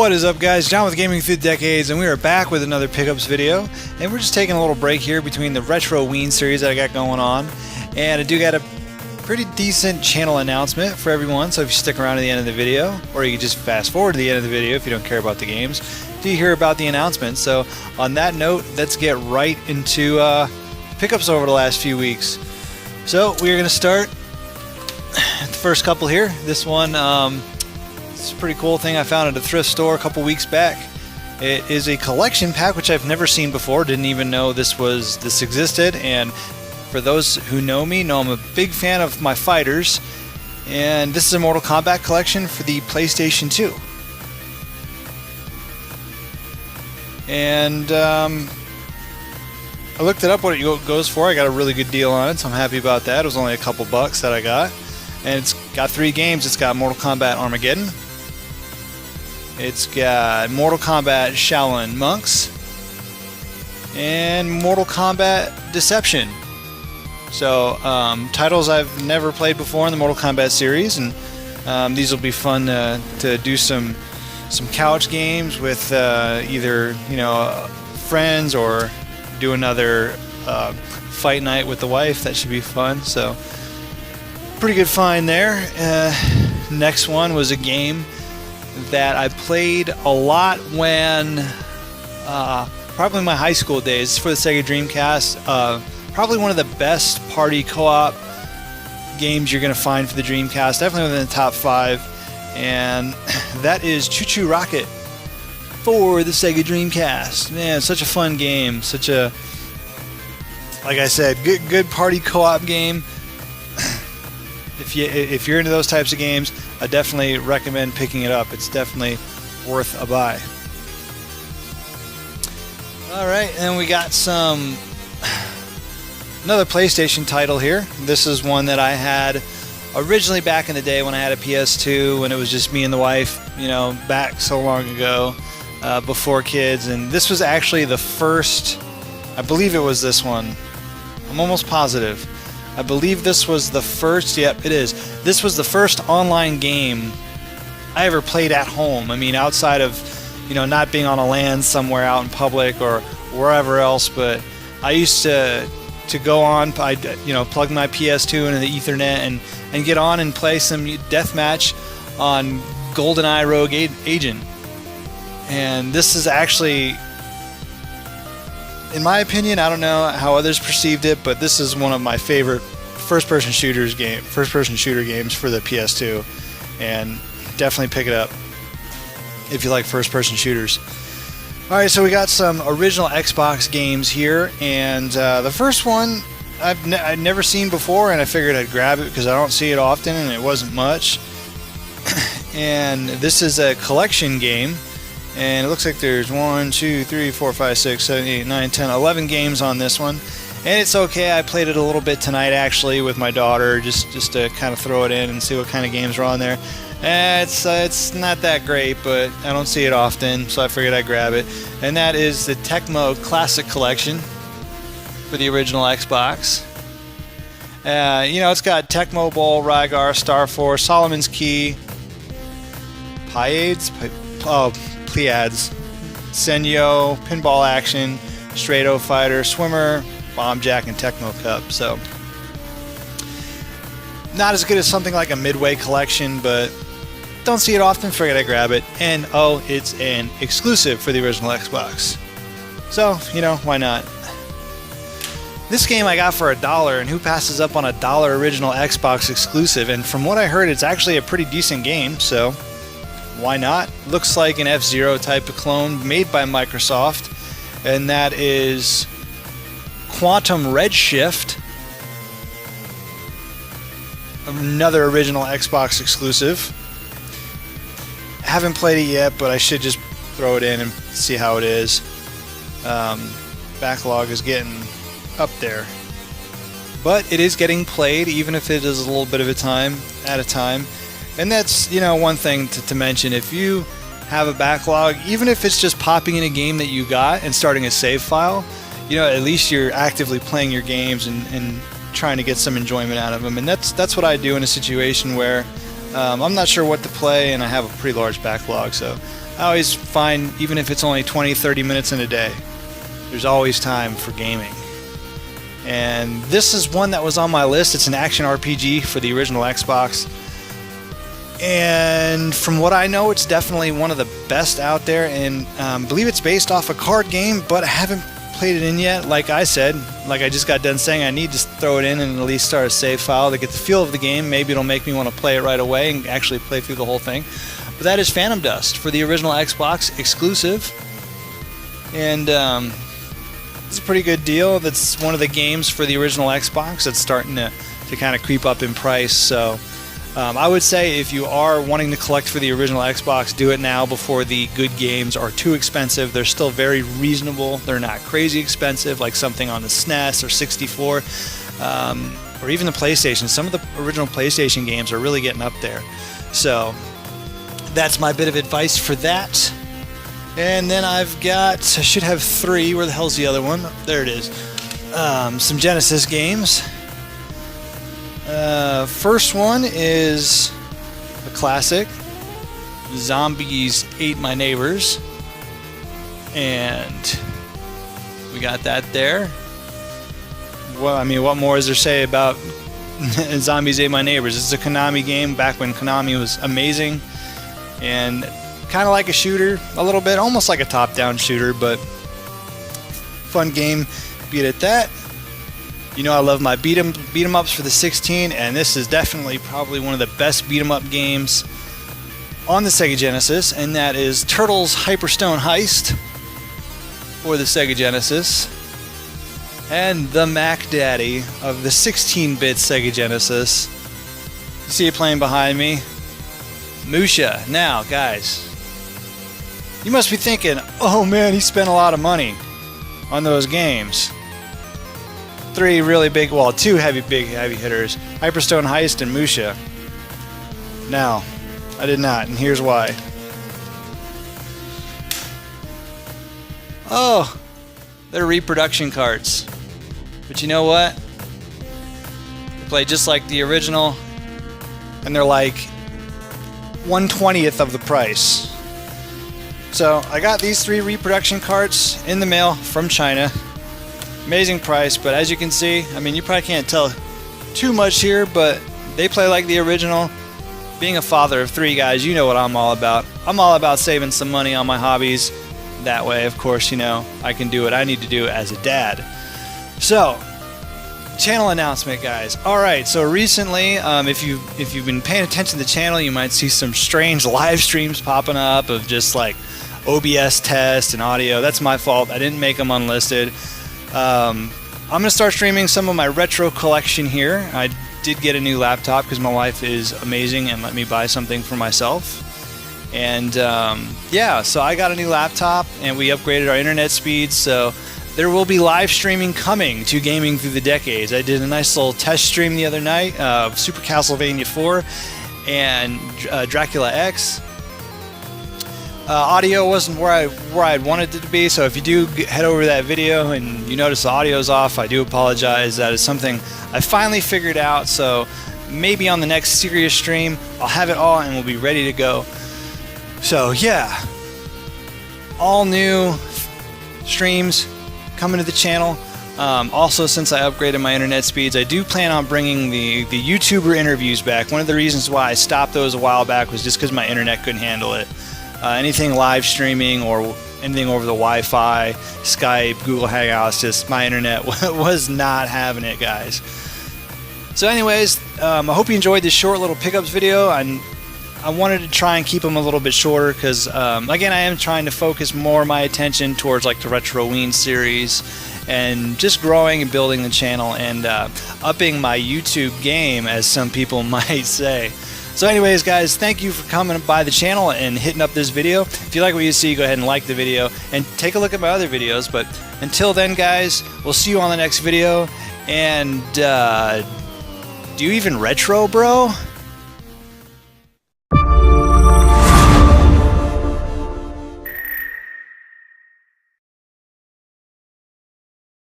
What is up, guys? John with Gaming Through the Decades, and we are back with another pickups video. And we're just taking a little break here between the Retro Ween series that I got going on, and I do got a pretty decent channel announcement for everyone. So if you stick around to the end of the video, or you can just fast forward to the end of the video if you don't care about the games, do you hear about the announcement? So on that note, let's get right into pickups over the last few weeks. So we are going to start the first couple here. This one. It's a pretty cool thing I found at a thrift store a couple weeks back. It is a collection pack which I've never seen before. Didn't even know this existed. And for those who know me, know I'm a big fan of my fighters. And this is a Mortal Kombat collection for the PlayStation 2. And I looked it up what it goes for. I got a really good deal on it, so I'm happy about that. It was only a couple bucks that I got. And it's got 3 games. It's got Mortal Kombat Armageddon. It's got Mortal Kombat Shaolin Monks. And Mortal Kombat Deception. So, titles I've never played before in the Mortal Kombat series. And these will be fun to do some couch games with either, friends, or do another fight night with the wife. That should be fun. So, pretty good find there. Next one was a game that I played a lot when probably in my high school days. It's for the Sega Dreamcast. Probably one of the best party co-op games you're going to find for the Dreamcast. Definitely within the top 5. And that is Choo Choo Rocket for the Sega Dreamcast. Man, such a fun game. Such a, like I said, good party co-op game. If you're into those types of games, I definitely recommend picking it up. It's definitely worth a buy. Alright, and we got another PlayStation title here. This is one that I had originally back in the day when I had a PS2, when it was just me and the wife, back so long ago, before kids. And this was actually the first, I believe it was this one. I'm almost positive. I believe this was the first, yep, it is. This was the first online game I ever played at home. I mean, outside of, not being on a LAN somewhere out in public or wherever else, but I used to go on, plug my PS2 into the Ethernet and get on and play some deathmatch on GoldenEye Rogue Agent. And this is actually, in my opinion, I don't know how others perceived it, but this is one of my favorite first-person shooter games for the PS2, and definitely pick it up if you like first-person shooters. All right, so we got some original Xbox games here, and the first one I'd never seen before, and I figured I'd grab it because I don't see it often, and it wasn't much. And this is a collection game. And it looks like there's 1, 2, 3, 4, 5, 6, 7, 8, 9, 10, 11 games on this one. And it's okay. I played it a little bit tonight, actually, with my daughter, just to kind of throw it in and see what kind of games are on there. It's not that great, but I don't see it often, so I figured I'd grab it. And that is the Tecmo Classic Collection for the original Xbox. It's got Tecmo Bowl, Rygar, Star Force, Solomon's Key, Pleiades, Senyo, Pinball Action, Straight-O Fighter, Swimmer, Bomb Jack, and Tecmo Cup. So, not as good as something like a Midway collection, but don't see it often, figured I'd grab it. And it's an exclusive for the original Xbox. So, why not? This game I got for $1, and who passes up on $1 original Xbox exclusive? And from what I heard, it's actually a pretty decent game, so why not? Looks like an F-Zero type of clone made by Microsoft, and that is Quantum Redshift, another original Xbox exclusive. Haven't played it yet, but I should just throw it in and see how it is. Backlog is getting up there, but it is getting played, even if it is a little bit of a time at a time. And that's, one thing to mention. If you have a backlog, even if it's just popping in a game that you got and starting a save file, at least you're actively playing your games and trying to get some enjoyment out of them. And that's what I do in a situation where I'm not sure what to play and I have a pretty large backlog. So I always find, even if it's only 20-30 minutes in a day, there's always time for gaming. And this is one that was on my list. It's an action RPG for the original Xbox. And from what I know, it's definitely one of the best out there. And I believe it's based off a card game, but I haven't played it in yet. Like I said, like I just got done saying, I need to throw it in and at least start a save file to get the feel of the game. Maybe it'll make me want to play it right away and actually play through the whole thing. But that is Phantom Dust for the original Xbox exclusive. And it's a pretty good deal. That's one of the games for the original Xbox that's starting to kind of creep up in price. So I would say if you are wanting to collect for the original Xbox, do it now before the good games are too expensive. They're still very reasonable. They're not crazy expensive like something on the SNES or 64 or even the PlayStation. Some of the original PlayStation games are really getting up there. So that's my bit of advice for that. And then I should have 3. Where the hell's the other one? There it is. Some Genesis games. First one is a classic. Zombies Ate My Neighbors. And we got that there. Well, I mean, what more is there to say about Zombies Ate My Neighbors? This is a Konami game back when Konami was amazing. And kind of like a shooter, a little bit, almost like a top-down shooter, but fun game. Beat at that. You know I love my beat 'em ups for the 16, and this is definitely probably one of the best beat 'em up games on the Sega Genesis, and that is Turtles Hyperstone Heist for the Sega Genesis, and the Mac Daddy of the 16-bit Sega Genesis. You see it playing behind me, Musha. Now, guys, you must be thinking, oh man, he spent a lot of money on those games. 3 really big, well, 2 heavy hitters, Hyperstone Heist and Musha. Now, I did not, and here's why. Oh, they're reproduction carts. But you know what? They play just like the original, and they're like 1/20th of the price. So I got these 3 reproduction carts in the mail from China. Amazing price, but as you can see, I mean, you probably can't tell too much here, but they play like the original. Being a father of 3 guys, you know what I'm all about. I'm all about saving some money on my hobbies. That way, of course, you know, I can do what I need to do as a dad. So, channel announcement, guys. Alright, so recently, if you've been paying attention to the channel, you might see some strange live streams popping up of just like OBS tests and audio. That's my fault. I didn't make them unlisted. I'm going to start streaming some of my retro collection here. I did get a new laptop because my wife is amazing and let me buy something for myself. And yeah, so I got a new laptop and we upgraded our internet speeds, so there will be live streaming coming to Gaming Through the Decades. I did a nice little test stream the other night of Super Castlevania 4 and Dracula X. Audio wasn't where I wanted it to be, so if you do head over to that video and you notice the audio's off, I do apologize. That is something I finally figured out, so maybe on the next serious stream I'll have it all and we'll be ready to go. So yeah, all new streams coming to the channel. Also, since I upgraded my internet speeds, I do plan on bringing the YouTuber interviews back. One of the reasons why I stopped those a while back was just because my internet couldn't handle it. Anything live streaming or anything over the Wi-Fi, Skype, Google Hangouts, just my internet was not having it, guys. So anyways, I hope you enjoyed this short little pickups video. I wanted to try and keep them a little bit shorter because, again, I am trying to focus more of my attention towards like the Retroween series and just growing and building the channel and upping my YouTube game, as some people might say. So anyways, guys, thank you for coming by the channel and hitting up this video. If you like what you see, go ahead and like the video and take a look at my other videos. But until then, guys, we'll see you on the next video. And do you even retro, bro?